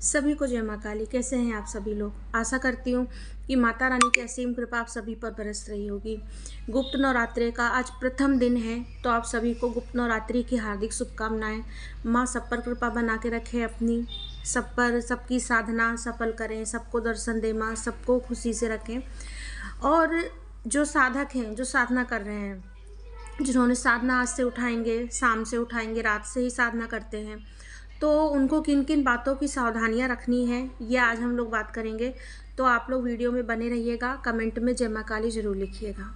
सभी को जय माँ काली। कैसे हैं आप सभी लोग? आशा करती हूँ कि माता रानी की असीम कृपा आप सभी पर बरस रही होगी। गुप्त नवरात्रि का आज प्रथम दिन है, तो आप सभी को गुप्त नवरात्रि की हार्दिक शुभकामनाएं। माँ सब पर कृपा बना के रखे अपनी, सब पर सबकी साधना सफल करें, सबको दर्शन दे माँ, सबको खुशी से रखें। और जो साधक हैं, जो साधना कर रहे हैं, जिन्होंने साधना आज से उठाएंगे, शाम से उठाएंगे, रात से ही साधना करते हैं, तो उनको किन किन बातों की सावधानियां रखनी है, ये आज हम लोग बात करेंगे। तो आप लोग वीडियो में बने रहिएगा। कमेंट में जय माँ काली जरूर लिखिएगा।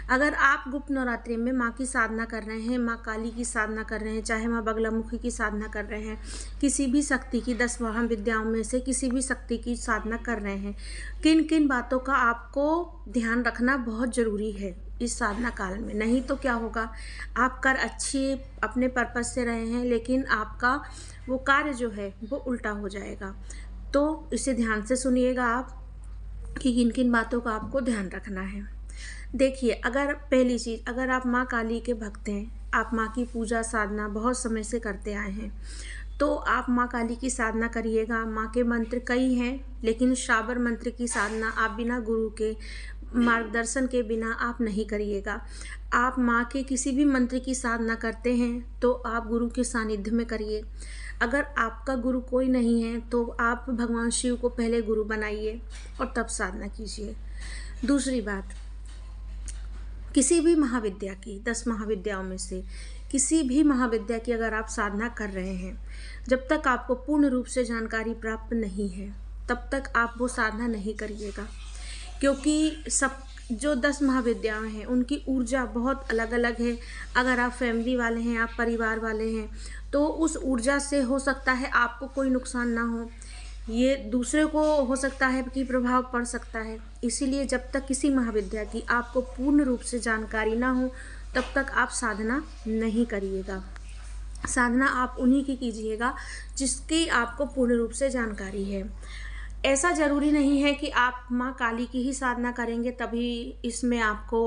अगर आप गुप्त नवरात्रि में माँ की साधना कर रहे हैं, माँ काली की साधना कर रहे हैं, चाहे माँ बगलामुखी की साधना कर रहे हैं, किसी भी शक्ति की 10 महाविद्याओं में से किसी भी शक्ति की साधना कर रहे हैं, किन किन बातों का आपको ध्यान रखना बहुत ज़रूरी है इस साधना काल में। नहीं तो क्या होगा, आप कर अच्छे अपने पर्पज से रहे हैं, लेकिन आपका वो कार्य जो है वो उल्टा हो जाएगा। तो इसे ध्यान से सुनिएगा आप कि किन किन बातों का आपको ध्यान रखना है। देखिए, अगर पहली चीज़, अगर आप माँ काली के भक्त हैं, आप माँ की पूजा साधना बहुत समय से करते आए हैं, तो आप माँ काली की साधना करिएगा। माँ के मंत्र कई हैं, लेकिन श्रावर मंत्र की साधना आप बिना गुरु के मार्गदर्शन के बिना आप नहीं करिएगा। आप माँ के किसी भी मंत्र की साधना करते हैं तो आप गुरु के सानिध्य में करिए। अगर आपका गुरु कोई नहीं है तो आप भगवान शिव को पहले गुरु बनाइए और तब साधना कीजिए। दूसरी बात, किसी भी महाविद्या की 10 महाविद्याओं में से किसी भी महाविद्या की अगर आप साधना कर रहे हैं, जब तक आपको पूर्ण रूप से जानकारी प्राप्त नहीं है तब तक आप वो साधना नहीं करिएगा। क्योंकि सब जो 10 महाविद्याएं हैं उनकी ऊर्जा बहुत अलग अलग है। अगर आप फैमिली वाले हैं, आप परिवार वाले हैं, तो उस ऊर्जा से हो सकता है आपको कोई नुकसान ना हो, ये दूसरे को हो सकता है कि प्रभाव पड़ सकता है। इसीलिए जब तक किसी महाविद्या की आपको पूर्ण रूप से जानकारी ना हो तब तक आप साधना नहीं करिएगा। साधना आप उन्हीं की कीजिएगा जिसकी आपको पूर्ण रूप से जानकारी है। ऐसा ज़रूरी नहीं है कि आप माँ काली की ही साधना करेंगे तभी इसमें आपको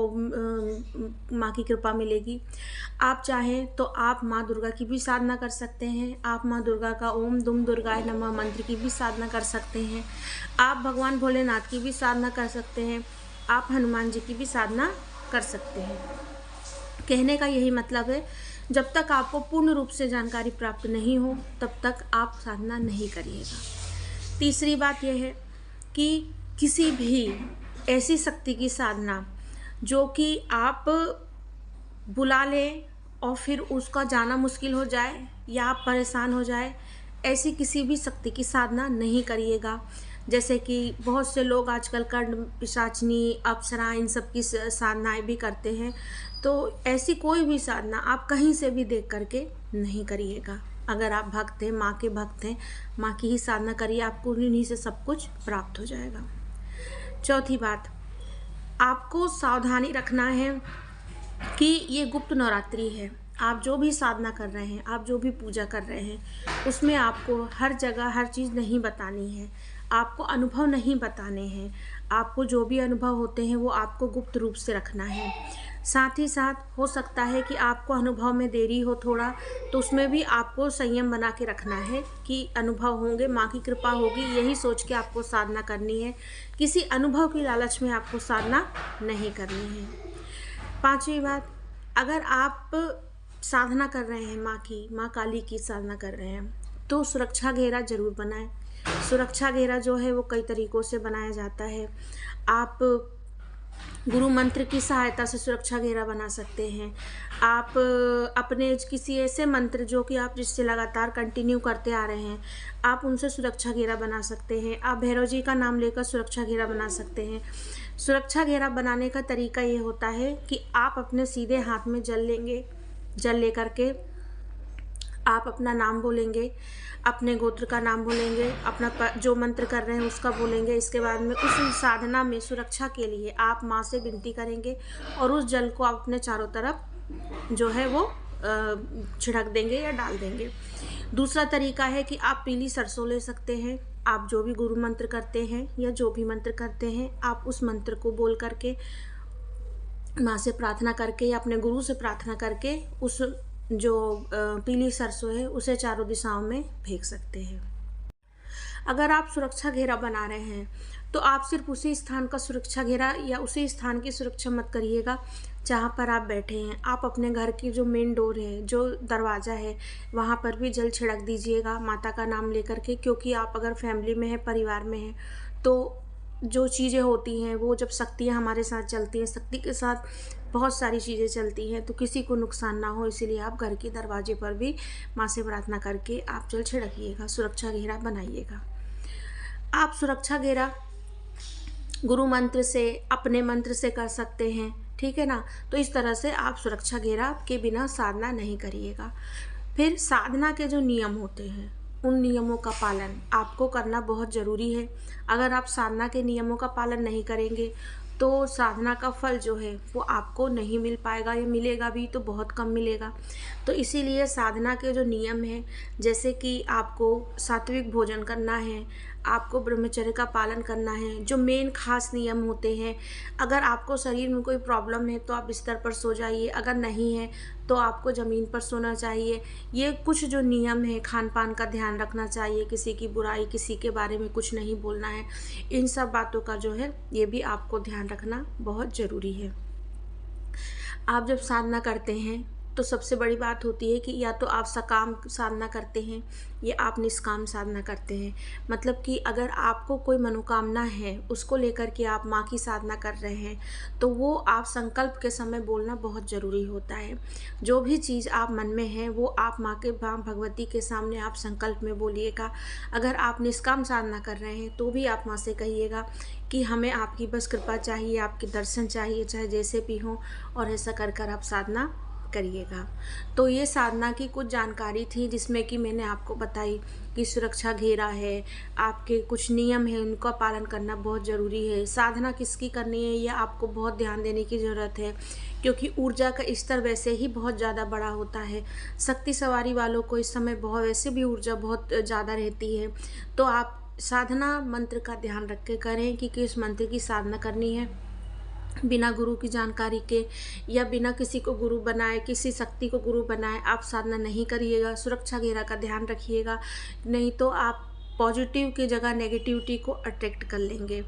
माँ की कृपा मिलेगी। आप चाहें तो आप माँ दुर्गा की भी साधना कर सकते हैं। आप माँ दुर्गा का ओम दुम दुर्गाय नमः मंत्र की भी साधना कर सकते हैं। आप भगवान भोलेनाथ की भी साधना कर सकते हैं। आप हनुमान जी की भी साधना कर सकते हैं। कहने का यही मतलब है, जब तक आपको पूर्ण रूप से जानकारी प्राप्त नहीं हो तब तक आप साधना नहीं करिएगा। तीसरी बात यह है कि किसी भी ऐसी शक्ति की साधना जो कि आप बुला लें और फिर उसका जाना मुश्किल हो जाए या आप परेशान हो जाए, ऐसी किसी भी शक्ति की साधना नहीं करिएगा। जैसे कि बहुत से लोग आजकल कर्ण पिशाचनी, अप्सरा, इन सब की साधनाएं भी करते हैं, तो ऐसी कोई भी साधना आप कहीं से भी देख करके नहीं करिएगा। अगर आप भक्त हैं, माँ के भक्त हैं, माँ की ही साधना करिए, आपको उन्हीं से सब कुछ प्राप्त हो जाएगा। चौथी बात, आपको सावधानी रखना है कि ये गुप्त नवरात्रि है। आप जो भी साधना कर रहे हैं, आप जो भी पूजा कर रहे हैं, उसमें आपको हर जगह हर चीज़ नहीं बतानी है, आपको अनुभव नहीं बताने हैं। आपको जो भी अनुभव होते हैं वो आपको गुप्त रूप से रखना है। साथ ही साथ हो सकता है कि आपको अनुभव में देरी हो थोड़ा, तो उसमें भी आपको संयम बना के रखना है कि अनुभव होंगे, माँ की कृपा होगी, यही सोच के आपको साधना करनी है। किसी अनुभव की लालच में आपको साधना नहीं करनी है। पांचवी बात, अगर आप साधना कर रहे हैं, माँ काली की साधना कर रहे हैं, तो सुरक्षा घेरा जरूर बनाएं। सुरक्षा घेरा जो है वो कई तरीक़ों से बनाया जाता है। आप गुरु मंत्र की सहायता से सुरक्षा घेरा बना सकते हैं। आप अपने किसी ऐसे मंत्र जो कि आप जिससे लगातार कंटिन्यू करते आ रहे हैं, आप उनसे सुरक्षा घेरा बना सकते हैं। आप भैरव जी का नाम लेकर सुरक्षा घेरा बना सकते हैं। सुरक्षा घेरा बनाने का तरीका ये होता है कि आप अपने सीधे हाथ में जल लेंगे, जल लेकर के आप अपना नाम बोलेंगे, अपने गोत्र का नाम बोलेंगे, अपना जो मंत्र कर रहे हैं उसका बोलेंगे। इसके बाद में उस साधना में सुरक्षा के लिए आप माँ से विनती करेंगे और उस जल को आप अपने चारों तरफ जो है वो छिड़क देंगे या डाल देंगे। दूसरा तरीका है कि आप पीली सरसों ले सकते हैं। आप जो भी गुरु मंत्र करते हैं या जो भी मंत्र करते हैं, आप उस मंत्र को बोल करके, माँ से प्रार्थना करके या अपने गुरु से प्रार्थना करके उस जो पीली सरसों है उसे चारों दिशाओं में फेंक सकते हैं। अगर आप सुरक्षा घेरा बना रहे हैं तो आप सिर्फ उसी स्थान का सुरक्षा घेरा या उसी स्थान की सुरक्षा मत करिएगा जहाँ पर आप बैठे हैं। आप अपने घर की जो मेन डोर है, जो दरवाज़ा है, वहाँ पर भी जल छिड़क दीजिएगा माता का नाम लेकर के, क्योंकि आप अगर फैमिली में हैं, परिवार में हैं, तो जो चीज़ें होती हैं वो जब शक्तियाँ हमारे साथ चलती हैं, शक्ति के साथ बहुत सारी चीज़ें चलती हैं, तो किसी को नुकसान ना हो इसीलिए आप घर के दरवाजे पर भी माँ से प्रार्थना करके आप जल छिड़किएगा, सुरक्षा घेरा बनाइएगा। आप सुरक्षा घेरा गुरु मंत्र से, अपने मंत्र से कर सकते हैं, ठीक है ना। तो इस तरह से आप सुरक्षा घेरा के बिना साधना नहीं करिएगा। फिर साधना के जो नियम होते हैं उन नियमों का पालन आपको करना बहुत ज़रूरी है। अगर आप साधना के नियमों का पालन नहीं करेंगे तो साधना का फल जो है वो आपको नहीं मिल पाएगा, या मिलेगा भी तो बहुत कम मिलेगा। तो इसीलिए साधना के जो नियम हैं, जैसे कि आपको सात्विक भोजन करना है, आपको ब्रह्मचर्य का पालन करना है, जो मेन खास नियम होते हैं। अगर आपको शरीर में कोई प्रॉब्लम है तो आप बिस्तर पर सो जाइए, अगर नहीं है तो आपको ज़मीन पर सोना चाहिए। ये कुछ जो नियम है, खान पान का ध्यान रखना चाहिए, किसी की बुराई, किसी के बारे में कुछ नहीं बोलना है, इन सब बातों का जो है ये भी आपको ध्यान रखना बहुत ज़रूरी है। आप जब साधना करते हैं तो सबसे बड़ी बात होती है कि या तो आप सकाम साधना करते हैं या आप निष्काम साधना करते हैं। मतलब कि अगर आपको कोई मनोकामना है उसको लेकर के आप माँ की साधना कर रहे हैं तो वो आप संकल्प के समय बोलना बहुत ज़रूरी होता है। जो भी चीज़ आप मन में है वो आप माँ भगवती के सामने आप संकल्प में बोलिएगा। अगर आप निष्काम साधना कर रहे हैं तो भी आप माँ से कहिएगा कि हमें आपकी बस कृपा चाहिए, आपके दर्शन चाहिए, चाहे जैसे भी हों, और ऐसा कर कर आप साधना करिएगा। तो ये साधना की कुछ जानकारी थी जिसमें कि मैंने आपको बताई कि सुरक्षा घेरा है, आपके कुछ नियम हैं, उनका पालन करना बहुत ज़रूरी है। साधना किसकी करनी है ये आपको बहुत ध्यान देने की ज़रूरत है, क्योंकि ऊर्जा का स्तर वैसे ही बहुत ज़्यादा बड़ा होता है। शक्ति सवारी वालों को इस समय बहुत वैसे भी ऊर्जा बहुत ज़्यादा रहती है। तो आप साधना मंत्र का ध्यान रख के करें कि किस मंत्र की साधना करनी है। बिना गुरु की जानकारी के या बिना किसी को गुरु बनाए, किसी शक्ति को गुरु बनाए आप साधना नहीं करिएगा। सुरक्षा घेरा का ध्यान रखिएगा, नहीं तो आप पॉजिटिव की जगह नेगेटिविटी को अट्रैक्ट कर लेंगे।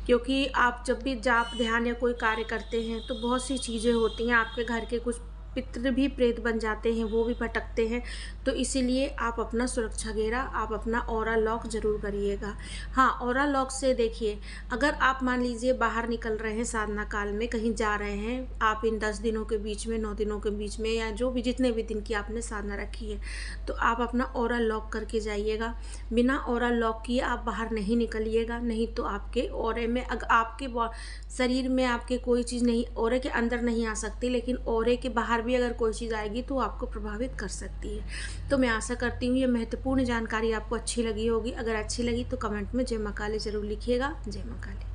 क्योंकि आप जब भी जाप ध्यान या कोई कार्य करते हैं तो बहुत सी चीज़ें होती हैं, आपके घर के कुछ पितृ भी प्रेत बन जाते हैं, वो भी भटकते हैं। तो इसीलिए आप अपना सुरक्षा घेरा, आप अपना ऑरा लॉक ज़रूर करिएगा। हाँ, ऑरा लॉक से देखिए, अगर आप मान लीजिए बाहर निकल रहे हैं साधना काल में, कहीं जा रहे हैं, आप इन 10 दिनों के बीच में, 9 दिनों के बीच में, या जो भी जितने भी दिन की आपने साधना रखी है, तो आप अपना ऑरा लॉक करके जाइएगा। बिना ऑरा लॉक किए आप बाहर नहीं निकलिएगा, नहीं तो आपके ऑरे में अगर आपके शरीर में आपके कोई चीज़ नहीं, ऑरे के अंदर नहीं आ सकती, लेकिन ऑरे के बाहर भी अगर कोई चीज़ आएगी तो आपको प्रभावित कर सकती है। तो मैं आशा करती हूँ ये महत्वपूर्ण जानकारी आपको अच्छी लगी होगी। अगर अच्छी लगी तो कमेंट में जय माँ काली ज़रूर लिखिएगा। जय माँ काली।